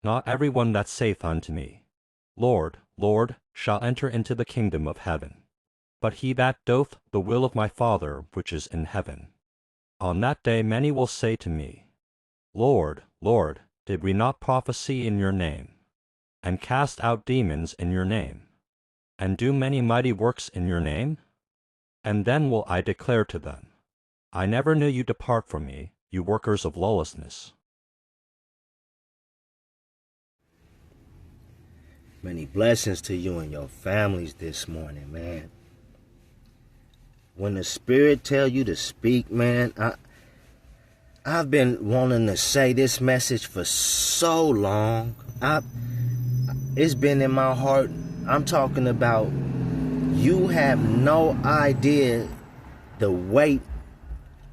Not every one that saith unto me, Lord, Lord, shall enter into the kingdom of heaven, but he that doth the will of my Father which is in heaven. On that day many will say to me, Lord, Lord, did we not prophesy in your name, and cast out demons in your name, and do many mighty works in your name? And then will I declare to them, I never knew you. Depart from me, you workers of lawlessness. Many blessings to you and your families this morning, man. When the Spirit tell you to speak, man, I've been wanting to say this message for so long. It's been in my heart. I'm talking about, you have no idea the weight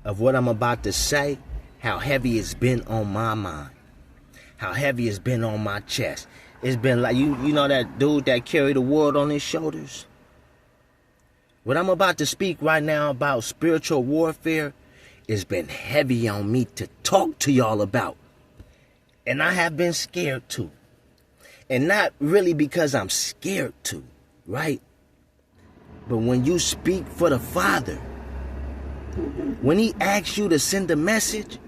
of what I'm about to say, how heavy it's been on my mind, how heavy it's been on my chest. It's been like, you know that dude that carried the world on his shoulders? What I'm about to speak right now about spiritual warfare has been heavy on me to talk to y'all about. And I have been scared to. And not really because I'm scared to, right? But when you speak for the Father, when he asks you to send a message,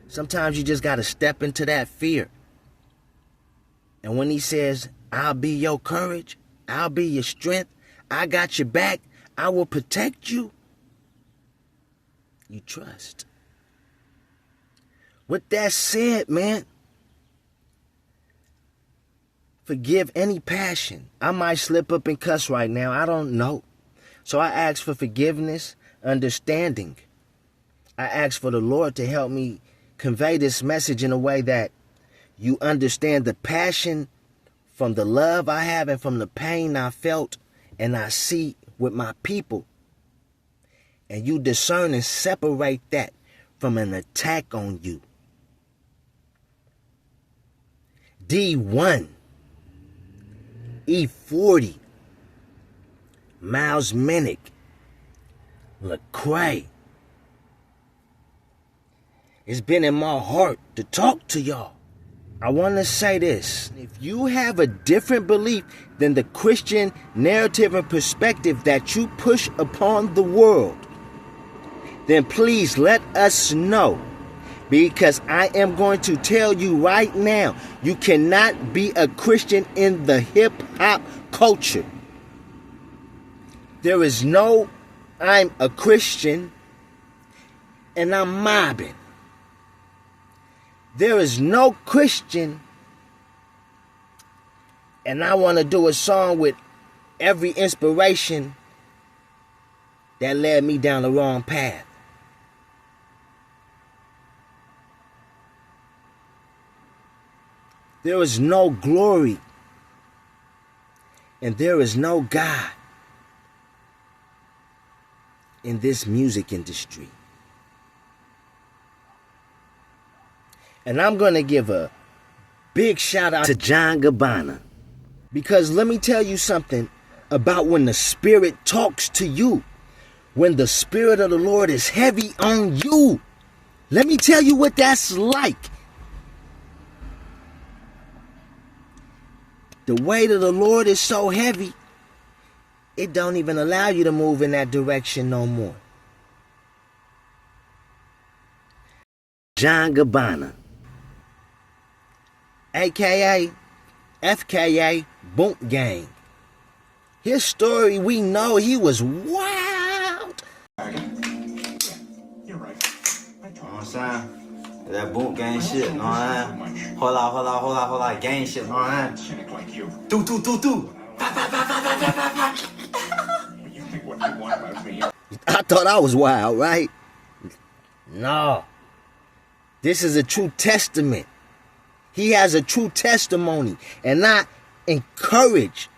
sometimes you just got to step into that fear. And when he says, I'll be your courage, I'll be your strength, I got your back, I will protect you, you trust. With that said, man, forgive any passion. I might slip up and cuss right now, I don't know. So I ask for forgiveness, understanding. I ask for the Lord to help me convey this message in a way that you understand the passion from the love I have and from the pain I felt and I see with my people. And you discern and separate that from an attack on you. Dee-1, E-40, Myles Minnick, Lecrae. It's been in my heart to talk to y'all. I want to say this. If you have a different belief than the Christian narrative and perspective that you push upon the world, then please let us know. Because I am going to tell you right now, you cannot be a Christian in the hip-hop culture. There is no, I'm a Christian and I'm mobbing. There is no Christian and I want to do a song with every inspiration that led me down the wrong path. There is no glory and there is no God in this music industry. And I'm going to give a big shout out to Gabbana. Because let me tell you something about when the Spirit talks to you. When the Spirit of the Lord is heavy on you. Let me tell you what that's like. The weight of the Lord is so heavy, it don't even allow you to move in that direction no more. Gabbana, a.k.a. FKA Boot Gang. His story, we know he was wild. You're right. You know what I'm saying? That boot gang shit, know what I'm saying? Hold on, gang shit, know what I'm saying? Cynic like you. Do. You think what you want about me? I thought I was wild, right? No. This is a true testament. He has a true testimony. And I encourage,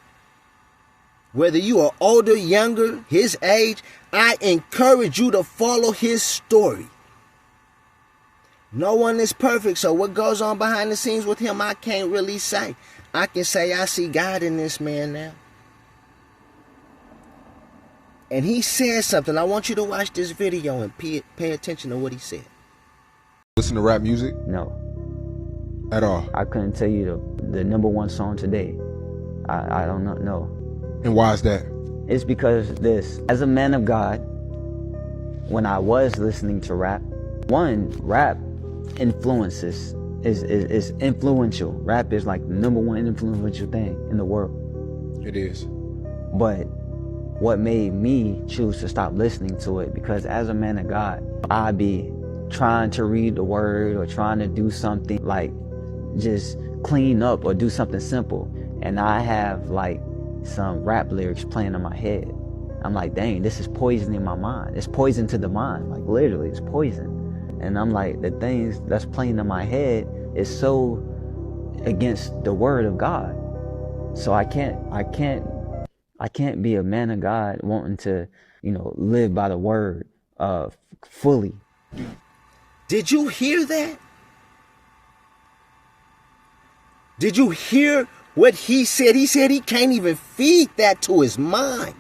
whether you are older, younger, his age, I encourage you to follow his story. No one is perfect, so what goes on behind the scenes with him, I can't really say. I can say I see God in this man now. And he said something. I want you to watch this video and pay attention to what he said. Listen to rap music? No. At all. I couldn't tell you the number one song today. I don't know. And why is that? It's because this, as a man of God, when I was listening to rap, rap influences is influential. Rap is like the number one influential thing in the world. It is. But what made me choose to stop listening to it, because as a man of God, I be trying to read the word or trying to do something like just clean up or do something simple, and I have like some rap lyrics playing in my head. I'm like, dang, this is poisoning my mind. It's poison to the mind, like literally, it's poison. And I'm like, the things that's playing in my head is so against the word of God. So I can't be a man of God wanting to, live by the word fully. Did you hear that? Did you hear what he said? He said he can't even feed that to his mind.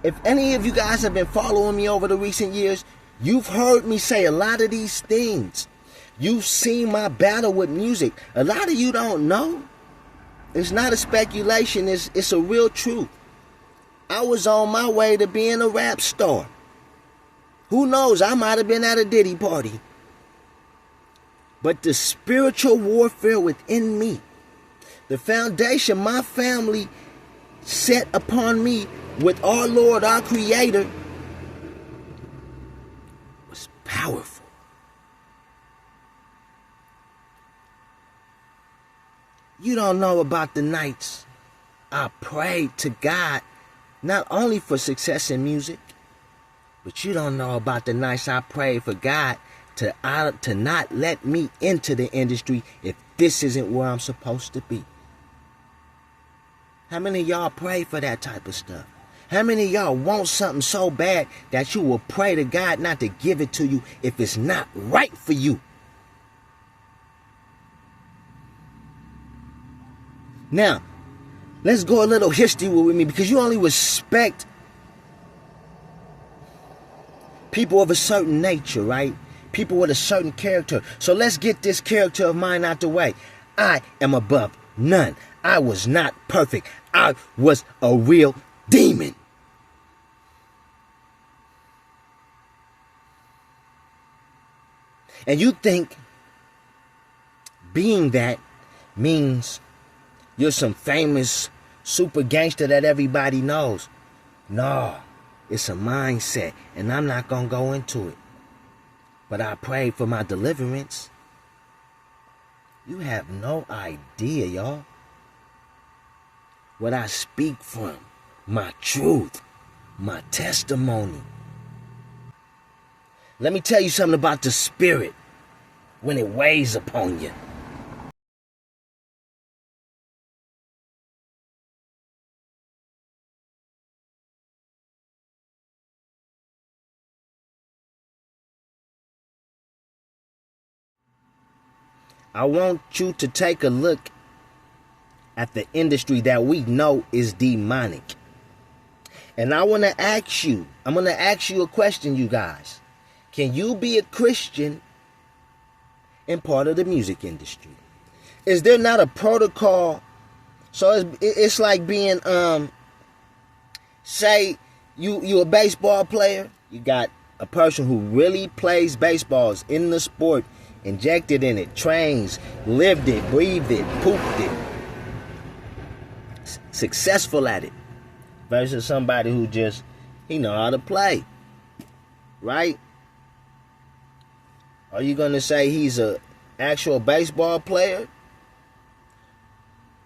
If any of you guys have been following me over the recent years, you've heard me say a lot of these things. You've seen my battle with music. A lot of you don't know. It's not a speculation. It's a real truth. I was on my way to being a rap star. Who knows? I might have been at a Diddy party. But the spiritual warfare within me, the foundation my family set upon me with our Lord, our Creator, was powerful. You don't know about the nights I prayed to God, not only for success in music, but you don't know about the nights I prayed for God to not let me into the industry if this isn't where I'm supposed to be. How many of y'all pray for that type of stuff? How many of y'all want something so bad that you will pray to God not to give it to you if it's not right for you? Now, let's go a little history with me, because you only respect people of a certain nature, right? People with a certain character. So let's get this character of mine out the way. I am above none. I was not perfect. I was a real demon. And you think being that means you're some famous super gangster that everybody knows. No, it's a mindset, and I'm not going to go into it. But I prayed for my deliverance. You have no idea, y'all, what I speak from, my truth, my testimony. Let me tell you something about the spirit when it weighs upon you. I want you to take a look at the industry that we know is demonic. And I'm going to ask you a question, you guys. Can you be a Christian and part of the music industry? Is there not a protocol? So it's like being, say you a baseball player. You got a person who really plays baseballs in the sport, injected in it, trains, lived it, breathed it, pooped it, successful at it, versus somebody who just, he know how to play, right? Are you going to say he's a actual baseball player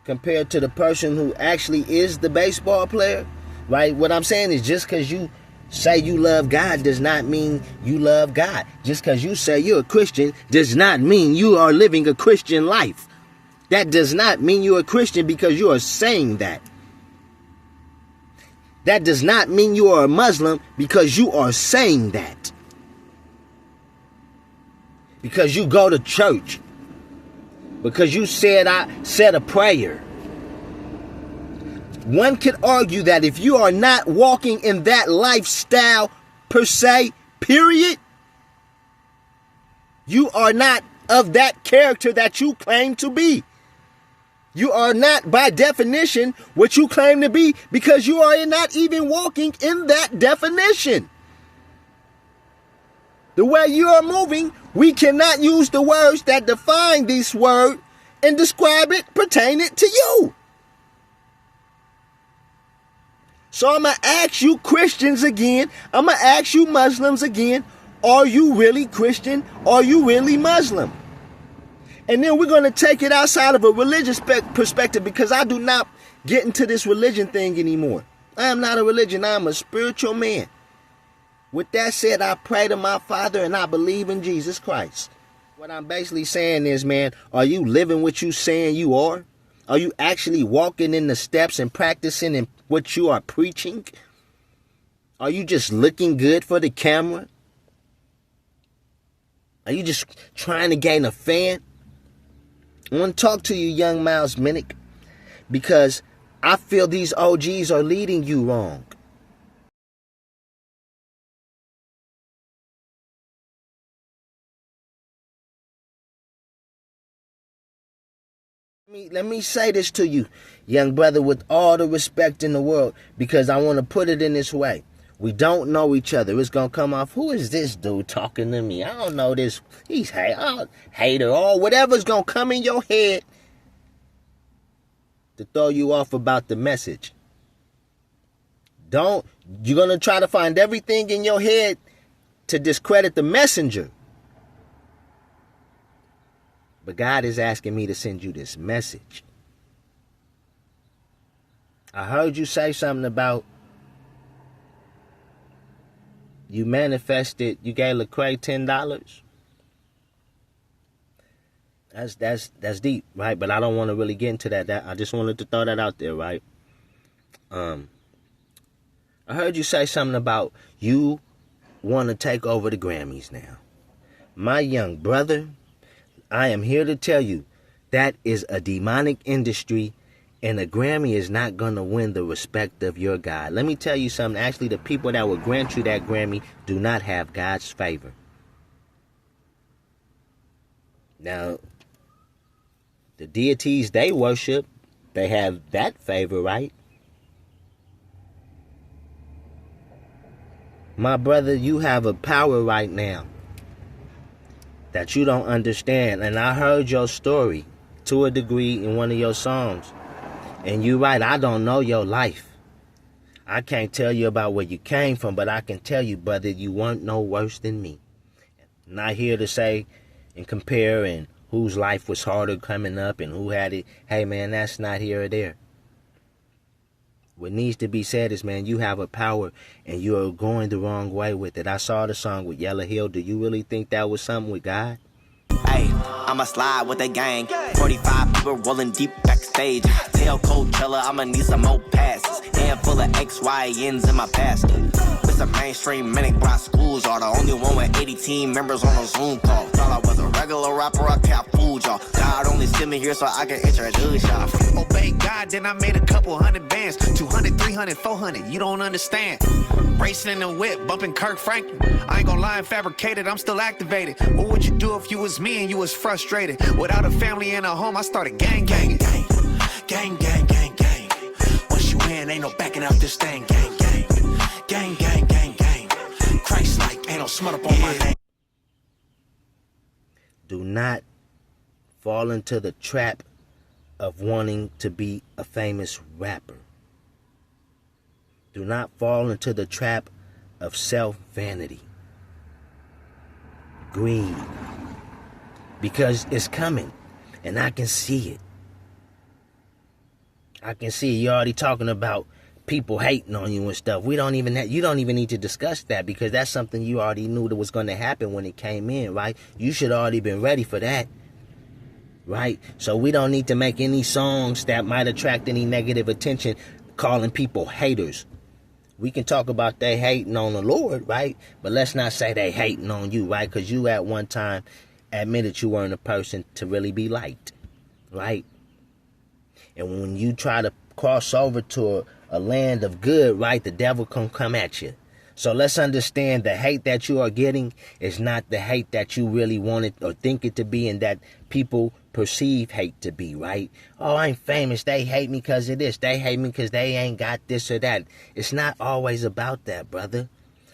compared to the person who actually is the baseball player, right? What I'm saying is, just because you say you love God does not mean you love God. Just because you say you're a Christian does not mean you are living a Christian life. That does not mean you're a Christian because you are saying that. That does not mean you are a Muslim because you are saying that. Because you go to church. Because you said I said a prayer. One could argue that if you are not walking in that lifestyle per se, period, you are not of that character that you claim to be. You are not, by definition, what you claim to be, because you are not even walking in that definition. The way you are moving, we cannot use the words that define this word and describe it, pertain it to you. So I'm going to ask you Christians again. I'm going to ask you Muslims again. Are you really Christian? Are you really Muslim? And then we're going to take it outside of a religious perspective, because I do not get into this religion thing anymore. I am not a religion. I am a spiritual man. With that said, I pray to my Father and I believe in Jesus Christ. What I'm basically saying is, man, are you living what you saying you are? Are you actually walking in the steps and practicing in what you are preaching? Are you just looking good for the camera? Are you just trying to gain a fan? I want to talk to you, young Myles Minnick, because I feel these OGs are leading you wrong. Let me say this to you, young brother, with all the respect in the world, because I want to put it in this way. We don't know each other. It's going to come off, who is this dude talking to me? I don't know this. He's hater or whatever's going to come in your head to throw you off about the message. You're going to try to find everything in your head to discredit the messenger. But God is asking me to send you this message. I heard you say something about you manifested, you gave Lecrae $10. That's deep, right? But I don't want to really get into that. I just wanted to throw that out there, right? I heard you say something about you want to take over the Grammys now. My young brother, I am here to tell you that is a demonic industry, and a Grammy is not going to win the respect of your God. Let me tell you something. Actually, the people that will grant you that Grammy do not have God's favor. Now, the deities they worship, they have that favor, right? My brother, you have a power right now that you don't understand. And I heard your story to a degree in one of your songs. And you're right, I don't know your life. I can't tell you about where you came from, but I can tell you, brother, you weren't no worse than me. I'm not here to say and compare and whose life was harder coming up and who had it. Hey, man, that's not here or there. What needs to be said is, man, you have a power and you're going the wrong way with it. I saw the song with Yellow Hill. Do you really think that was something with God? Hey, I'ma slide with the gang. 45 people rolling deep backstage. Tell Coachella I'ma need some more passes. Handful of XYNs in my basket. It's a mainstream Minnick Rock schools, y'all. The only one with 80 team members on a Zoom call. Thought I was a regular rapper, I can't fool y'all. God only sent me here so I can introduce y'all. Obey God, then I made a couple hundred bands. 200, 300, 400, you don't understand. Racing in the whip, bumping Kirk Franklin. I ain't gonna lie and fabricated, I'm still activated. What would you do if you was me and you was frustrated? Without a family and a home, I started gang ganging. Gang, gang, gang, gang. Once you in, ain't no backing out this thing. Gang, gang. Gang, gang, gang, gang. Christ-like, ain't no smut up on my name. Do not fall into the trap of wanting to be a famous rapper. Do not fall into the trap of self-vanity, greed, because it's coming, and I can see it. I can see it. You're already talking about people hating on you and stuff. You don't even need to discuss that, because that's something you already knew that was going to happen when it came in, right? You should already been ready for that, right? So we don't need to make any songs that might attract any negative attention, calling people haters. We can talk about they hating on the Lord, right? But let's not say they hating on you, right? Because you at one time admitted you weren't a person to really be liked, right? And when you try to cross over to a land of good, right, the devil can come at you. So let's understand the hate that you are getting is not the hate that you really want it or think it to be, and that people perceive hate to be, right? Oh, I'm famous. They hate me because of this. They hate me because they ain't got this or that. It's not always about that, brother.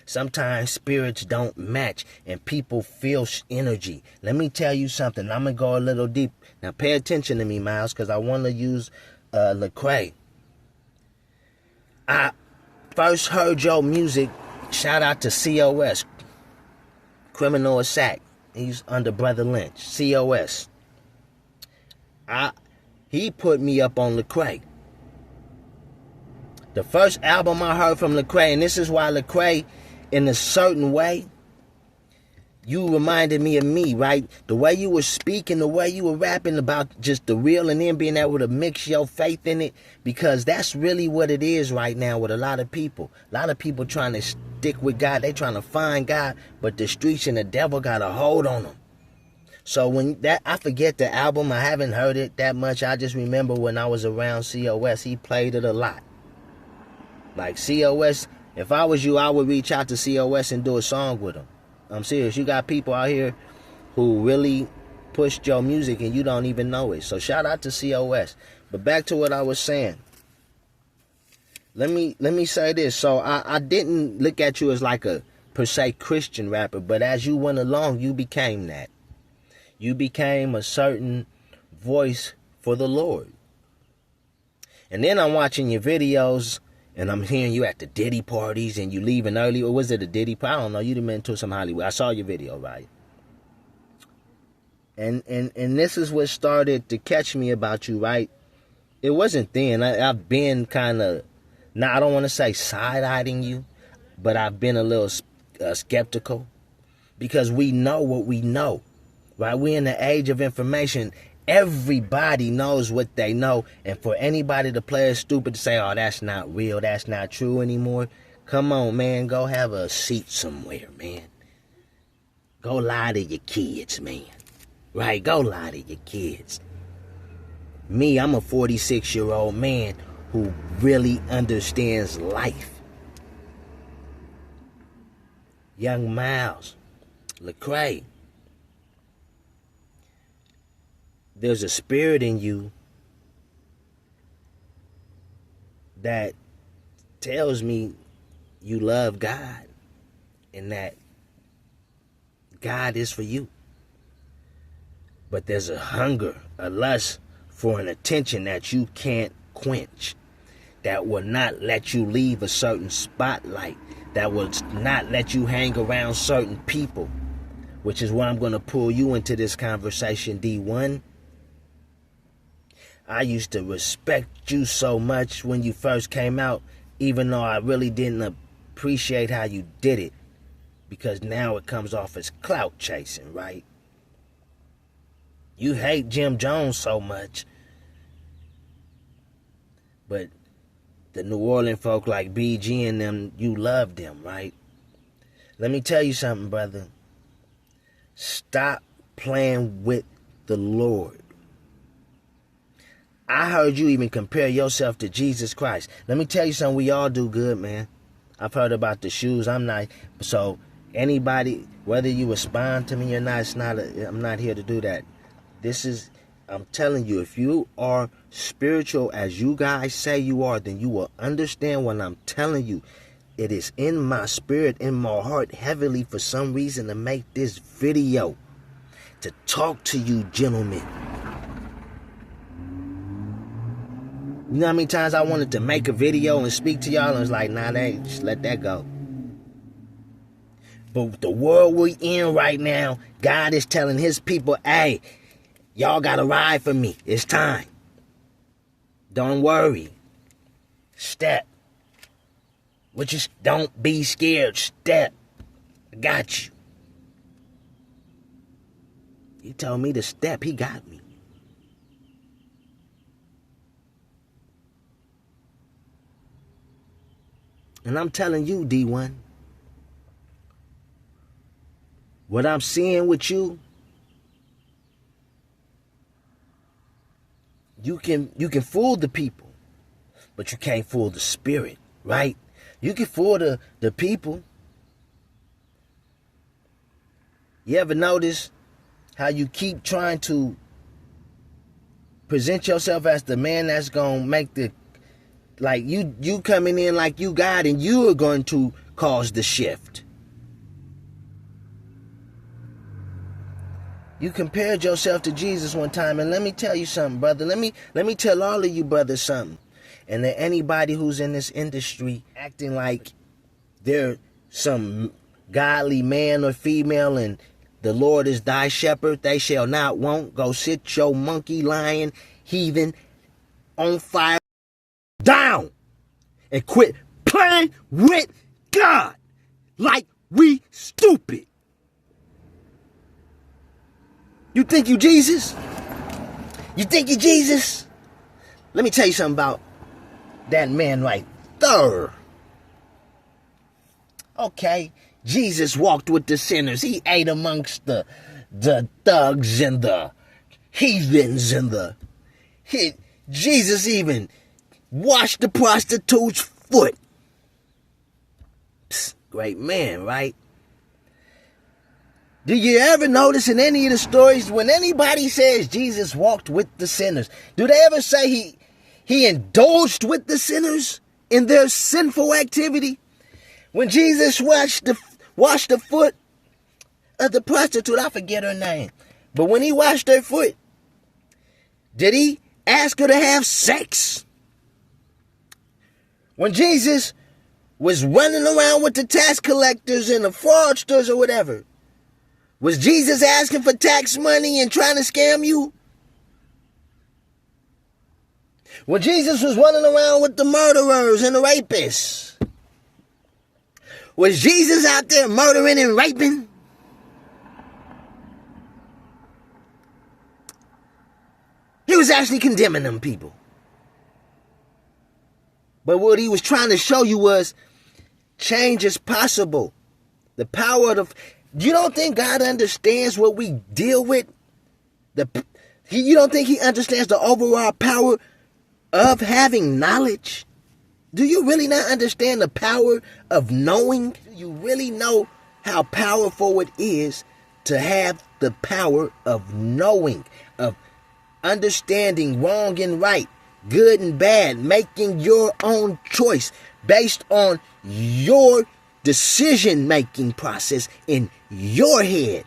Sometimes spirits don't match and people feel energy. Let me tell you something. I'm going to go a little deep. Now pay attention to me, Myles, because I want to use Lecrae. I first heard your music. Shout out to COS, Criminal Assault. He's under Brother Lynch. COS. He put me up on Lecrae. The first album I heard from Lecrae, and this is why Lecrae, in a certain way, you reminded me of me, right? The way you were speaking, the way you were rapping about just the real, and then being able to mix your faith in it, because that's really what it is right now with a lot of people. A lot of people trying to stick with God. They trying to find God, but the streets and the devil got a hold on them. So when that, I forget the album. I haven't heard it that much. I just remember when I was around COS, he played it a lot. Like COS, if I was you, I would reach out to COS and do a song with him. I'm serious. You got people out here who really pushed your music and you don't even know it. So shout out to COS. But back to what I was saying. Let me say this. So I didn't look at you as like a per se Christian rapper, but as you went along, you became that. You became a certain voice for the Lord. And then I'm watching your videos and I'm hearing you at the Diddy parties and you leaving early. Or was it a Diddy party? I don't know. You done been to some Hollywood. I saw your video, right? And this is what started to catch me about you, right? It wasn't then. I've been kind of, now I don't want to say side-eyeing you, but I've been a little skeptical because we know what we know, right? We're in the age of information. Everybody knows what they know, and for anybody to play it stupid to say, oh, that's not real, that's not true anymore, come on, man, go have a seat somewhere, man. Go lie to your kids, man. Right, go lie to your kids. Me, I'm a 46-year-old man who really understands life. Young Myles, Lecrae, there's a spirit in you that tells me you love God and that God is for you. But there's a hunger, a lust for an attention that you can't quench, that will not let you leave a certain spotlight, that will not let you hang around certain people, which is why I'm going to pull you into this conversation, Dee-1. I used to respect you so much when you first came out, even though I really didn't appreciate how you did it, because now it comes off as clout chasing, right? You hate Jim Jones so much, but the New Orleans folk like BG and them, you love them, right? Let me tell you something, brother. Stop playing with the Lord. I heard you even compare yourself to Jesus Christ. Let me tell you something, we all do good, man. I've heard about the shoes. I'm not, so anybody, whether you respond to me or not, I'm not here to do that. I'm telling you, if you are spiritual as you guys say you are, then you will understand what I'm telling you. It is in my spirit, in my heart, heavily for some reason to make this video, to talk to you gentlemen. You know how many times I wanted to make a video and speak to y'all and it's like, nah, just let that go. But the world we're in right now, God is telling his people, hey, y'all got to ride for me. It's time. Don't worry. Step. Don't be scared. Step. I got you. He told me to step. He got me. And I'm telling you, Dee-1, what I'm seeing with you, you can fool the people, but you can't fool the spirit, right? You can fool the people, You ever notice how you keep trying to present yourself as the man that's going to make the, like you coming in like you God and you are going to cause the shift. You compared yourself to Jesus one time, and let me tell you something, brother. Let me tell all of you brothers something. And that anybody who's in this industry acting like they're some godly man or female and the Lord is thy shepherd, they shall not want. Go sit your monkey, lion, heathen, on fire down and quit playing with God like we stupid. You think you Jesus? You think you Jesus? Let me tell you something about that man right there. Okay, Jesus walked with the sinners. He ate amongst the thugs and the heathens and Jesus even washed the prostitute's foot. Psst, great man, right? Do you ever notice in any of the stories when anybody says Jesus walked with the sinners, do they ever say he indulged with the sinners in their sinful activity? When Jesus washed the foot of the prostitute, I forget her name, but when he washed her foot, did he ask her to have sex? When Jesus was running around with the tax collectors and the fraudsters or whatever, was Jesus asking for tax money and trying to scam you? When Jesus was running around with the murderers and the rapists, was Jesus out there murdering and raping? He was actually condemning them people. But what he was trying to show you was change is possible. The power of you don't think God understands what we deal with? You don't think he understands the overall power of having knowledge? Do you really not understand the power of knowing? Do you really know how powerful it is to have the power of knowing, of understanding wrong and right, good and bad, making your own choice based on your decision-making process in your head?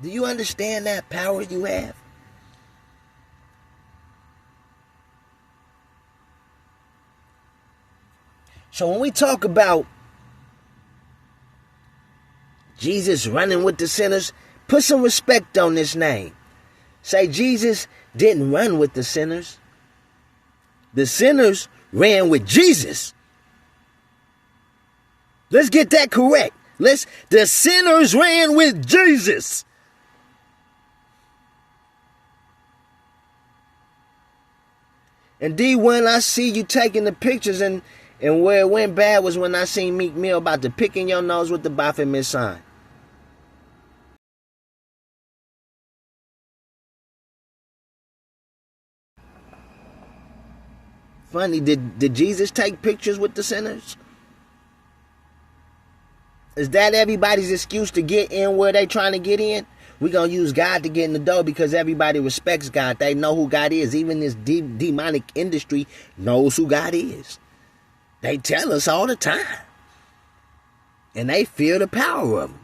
Do you understand that power you have? So when we talk about Jesus running with the sinners, put some respect on this name. Say Jesus didn't run with the sinners. The sinners ran with Jesus. Let's get that correct. The sinners ran with Jesus. And Dee-1, I see you taking the pictures, and where it went bad was when I seen Meek Mill about to pick in your nose with the Baphomet sign. Funny, did Jesus take pictures with the sinners? Is that everybody's excuse to get in where they trying to get in? We're going to use God to get in the door because everybody respects God. They know who God is. Even this demonic industry knows who God is. They tell us all the time. And they feel the power of him.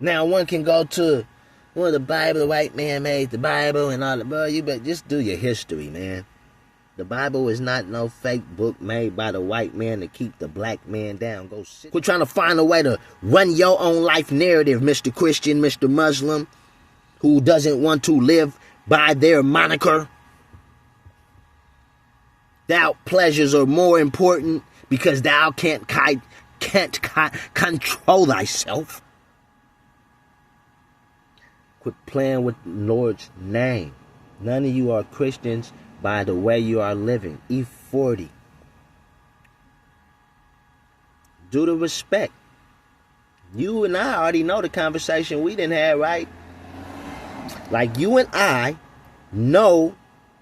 Now one can go to the Bible, the white man made the Bible and all that. Bro, you better just do your history, man. The Bible is not no fake book made by the white man to keep the black man down. Go sit. Quit trying to find a way to run your own life narrative, Mr. Christian, Mr. Muslim, who doesn't want to live by their moniker. Thou pleasures are more important because thou can't control thyself. Quit playing with the Lord's name. None of you are Christians by the way you are living. E-40. Do the respect. You and I already know the conversation we didn't have, right? Like you and I know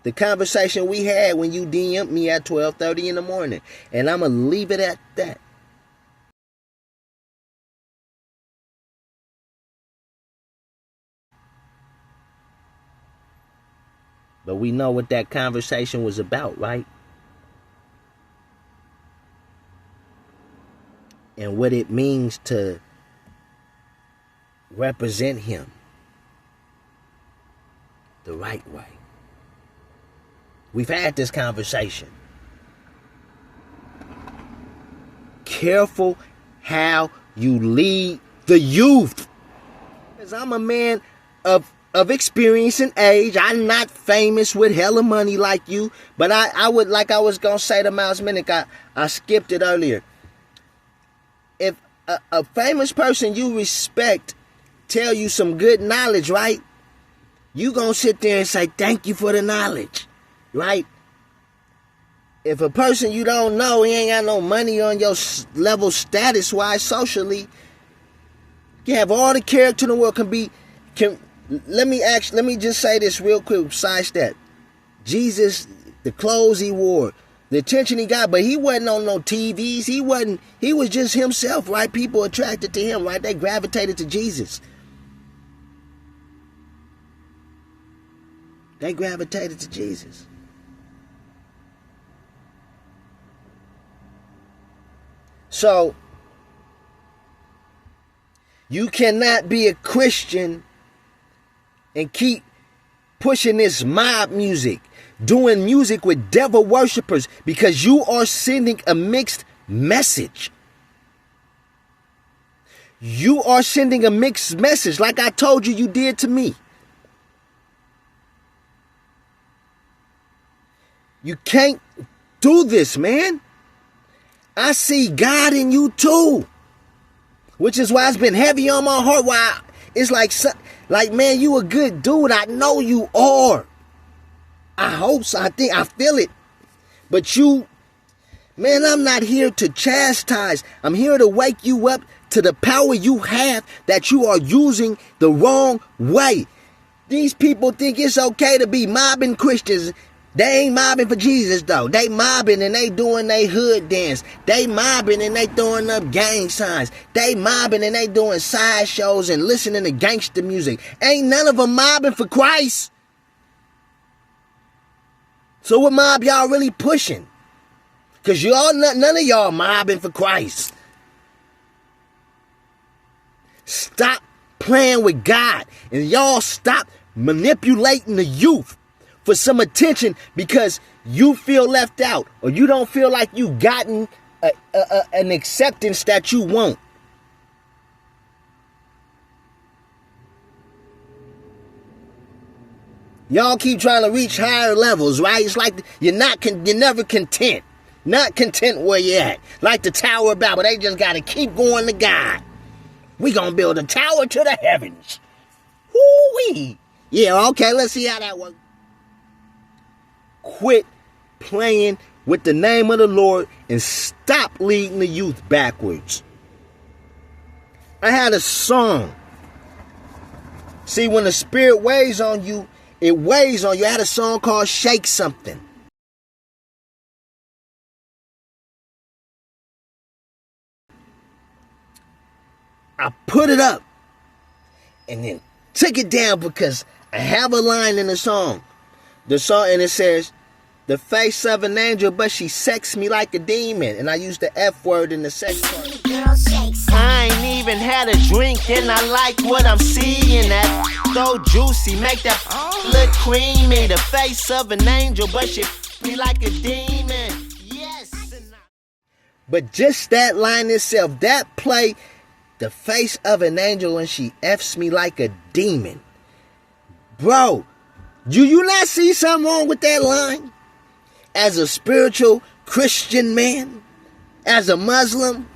The conversation we had when you DM'd me at 12:30 in the morning. And I'm going to leave it at that. But we know what that conversation was about, right? And what it means to represent him the right way. We've had this conversation. Careful how you lead the youth. Because I'm a man of experience and age. I'm not famous with hella money like you. But I would, like I was going to say to Myles Minnick, I skipped it earlier. If a famous person you respect tell you some good knowledge, right? You going to sit there and say, thank you for the knowledge. Right? If a person you don't know, he ain't got no money on your level status-wise, socially, you have all the character in the world. Let me just say this real quick. Besides that, Jesus, the clothes he wore, the attention he got, but he wasn't on no TVs. He was just himself, right? People attracted to him, right? They gravitated to Jesus. They gravitated to Jesus. So, you cannot be a Christian and keep pushing this mob music, doing music with devil worshipers, because you are sending a mixed message. You are sending a mixed message like I told you did to me. You can't do this, man. I see God in you too. Which is why it's been heavy on my heart. Why it's like, man, you a good dude. I know you are. I hope so. I feel it. But man, I'm not here to chastise. I'm here to wake you up to the power you have that you are using the wrong way. These people think it's okay to be mobbing Christians. They ain't mobbing for Jesus, though. They mobbing and they doing they hood dance. They mobbing and they throwing up gang signs. They mobbing and they doing sideshows and listening to gangster music. Ain't none of them mobbing for Christ. So what mob y'all really pushing? Because none of y'all mobbing for Christ. Stop playing with God. And y'all stop manipulating the youth for some attention because you feel left out or you don't feel like you've gotten an acceptance that you want. Y'all keep trying to reach higher levels, right? It's like you're never content. Not content where you're at. Like the Tower of Babel, they just got to keep going to God. We gonna build a tower to the heavens. Woo-wee. Yeah, okay, let's see how that works. Quit playing with the name of the Lord and stop leading the youth backwards. I had a song. See, when the Spirit weighs on you, it weighs on you. I had a song called Shake Something. I put it up and then took it down because I have a line in the song. And it says, the face of an angel, but she sex me like a demon. And I use the F word in the sex part. I ain't even had a drink and I like what I'm seeing. That so juicy, make that look creamy. The face of an angel, but she me like a demon. Yes. But just that line itself, that play, the face of an angel and she F's me like a demon. Bro, do you not see something wrong with that line? As a spiritual Christian man, as a Muslim,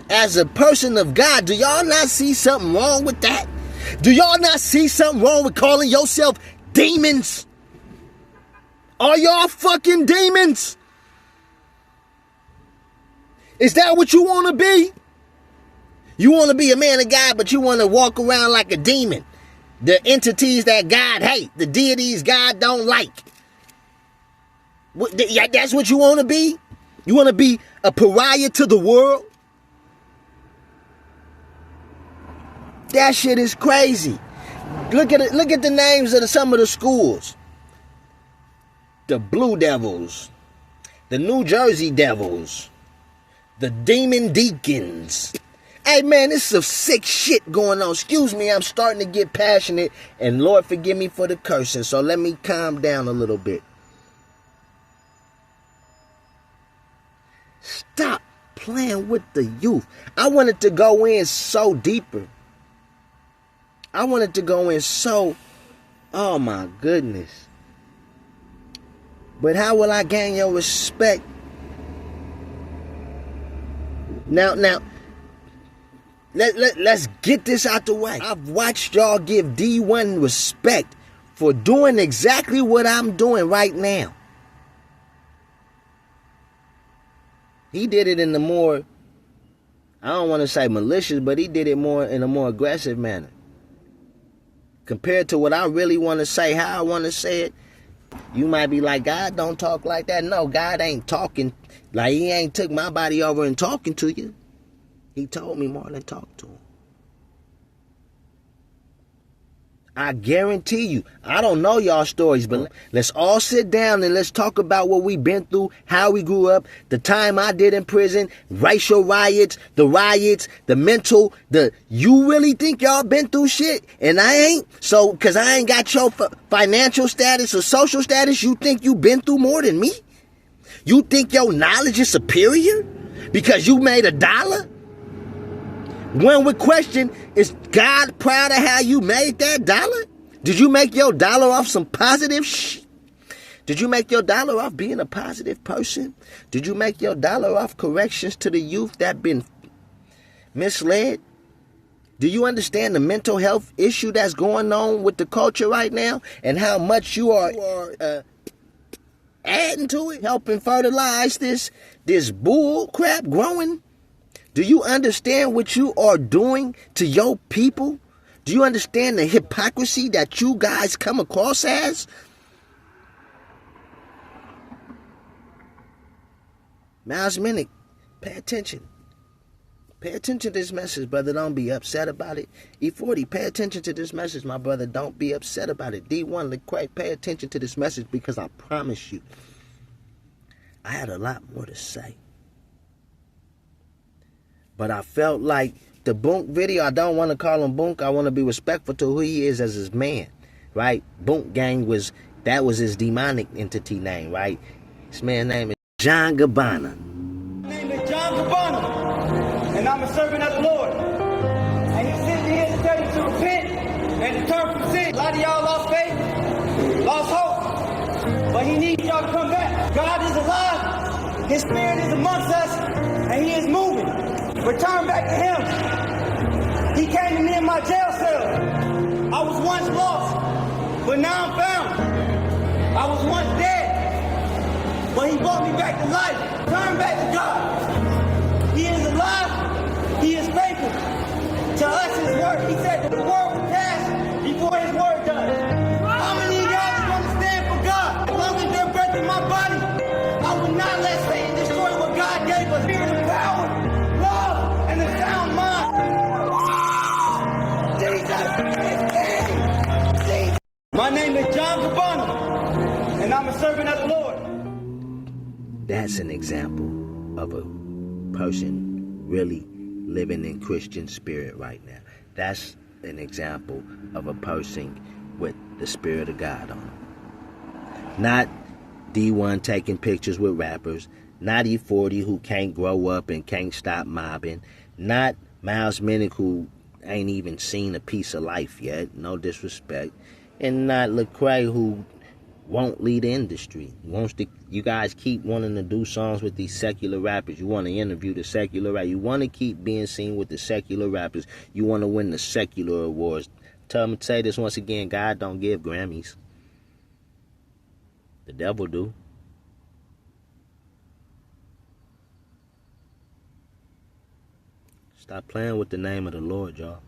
as a person of God, do y'all not see something wrong with that? Do y'all not see something wrong with calling yourself demons? Are y'all fucking demons? Is that what you want to be? You want to be a man of God, but you want to walk around like a demon. The entities that God hates, the deities God don't like. That's what you want to be? You want to be a pariah to the world? That shit is crazy. Look at it. Look at the names of some of the schools. The Blue Devils, the New Jersey Devils, the Demon Deacons. Hey man, this is some sick shit going on. Excuse me, I'm starting to get passionate, and Lord forgive me for the cursing, so let me calm down a little bit. Stop playing with the youth. I wanted to go in so deeper. I wanted to go in so, oh my goodness. But how will I gain your respect? Now, let's get this out the way. I've watched y'all give Dee-1 respect for doing exactly what I'm doing right now. He did it in the more, I don't want to say malicious, but he did it more in a more aggressive manner. Compared to what I really want to say, how I want to say it, you might be like, God don't talk like that. No, God ain't talking. Like he ain't took my body over and talking to you. He told me more than talk to him. I guarantee you, I don't know y'all stories, but let's all sit down and let's talk about what we've been through, how we grew up, the time I did in prison, racial riots, the mental, you really think y'all been through shit and I ain't? So, cause I ain't got your financial status or social status, you think you been through more than me? You think your knowledge is superior because you made $1? One would question, is God proud of how you made that $1? Did you make your $1 off some positive shit? Did you make your $1 off being a positive person? Did you make your $1 off corrections to the youth that been misled? Do you understand the mental health issue that's going on with the culture right now and how much you are adding to it, helping fertilize this bull crap growing? Do you understand what you are doing to your people? Do you understand the hypocrisy that you guys come across as? Myles Minnick, pay attention. Pay attention to this message, brother. Don't be upset about it. E-40, pay attention to this message, my brother. Don't be upset about it. Dee-1, Lecrae, pay attention to this message because I promise you, I had a lot more to say. But I felt like the Boonk video, I don't want to call him Boonk. I want to be respectful to who he is as his man, right? Boonk Gang was his demonic entity name, right? This man's name is John Gabbana. My name is John Gabbana, and I'm a servant of the Lord. And he's sitting here to tell you to repent and to turn from sin. A lot of y'all lost faith, lost hope, but he needs y'all to come back. God is alive. His spirit is amongst us, and he is moving. Return back to him. He came to me in my jail cell. I was once lost, but now I'm found. I was once dead, but he brought me back to life. Turn back to God. He is alive. He is faithful. To us, his word. He said that the world will pass before his word does. How many of y'all is going to stand for God? As long as there's breath in my body, I will not let Satan destroy what God gave us. Here is power, love, and a sound mind. Jesus. My name is John Gabbana, and I'm a servant of the Lord. That's an example of a person really living in Christian spirit right now. That's an example of a person with the Spirit of God on them. Not Dee-1 taking pictures with rappers. Not E-40 who can't grow up and can't stop mobbing. Not Myles Minnick who ain't even seen a piece of life yet. No disrespect. And not Lecrae who won't lead the industry. You guys keep wanting to do songs with these secular rappers. You want to interview the secular rappers. You want to keep being seen with the secular rappers. You want to win the secular awards. Tell them to say this once again. God don't give Grammys. The devil do. Stop playing with the name of the Lord, y'all.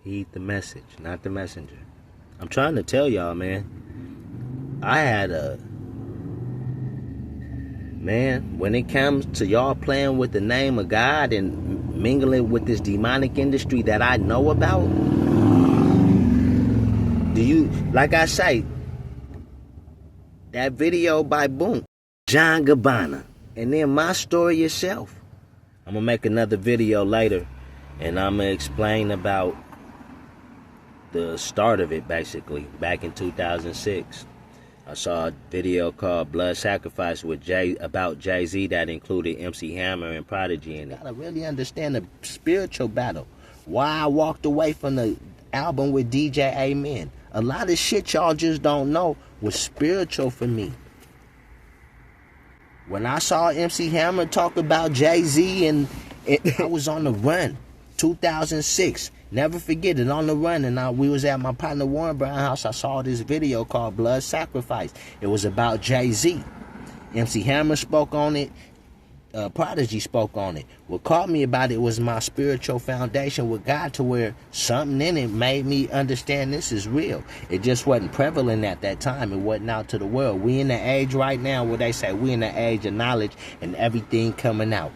Heed the message, not the messenger. I'm trying to tell y'all, man. I had a man, when it comes to y'all playing with the name of God and mingling with this demonic industry that I know about, do you, like I say, that video by Boom, John Gabbana, and then my story itself. I'm gonna make another video later, and I'm gonna explain about the start of it, basically, back in 2006. I saw a video called Blood Sacrifice with about Jay-Z that included MC Hammer and Prodigy in it. I gotta really understand the spiritual battle. Why I walked away from the album with DJ Amen. A lot of shit y'all just don't know was spiritual for me. When I saw MC Hammer talk about Jay-Z and I was on the run, 2006. Never forget it, on the run, and we was at my partner Warren Brown house. I saw this video called Blood Sacrifice. It was about Jay-Z. MC Hammer spoke on it. Prodigy spoke on it. What caught me about it was my spiritual foundation with God, to where something in it made me understand this is real. It just wasn't prevalent at that time. It wasn't out to the world. We in the age right now where they say we in the age of knowledge and everything coming out.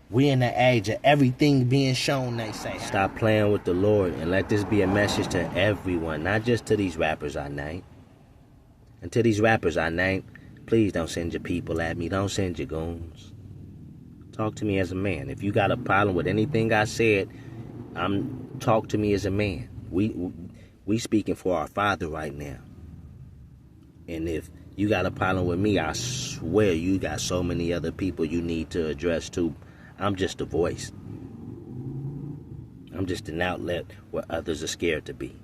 We in the age of everything being shown, they say. Stop playing with the Lord and let this be a message to everyone, not just to these rappers I named. And to these rappers I named, please don't send your people at me. Don't send your goons. Talk to me as a man. If you got a problem with anything I said, talk to me as a man. We speaking for our Father right now. And if you got a problem with me, I swear you got so many other people you need to address too. I'm just a voice. I'm just an outlet where others are scared to be.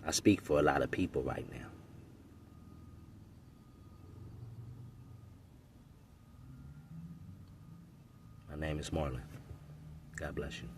I speak for a lot of people right now. My name is Marlon. God bless you.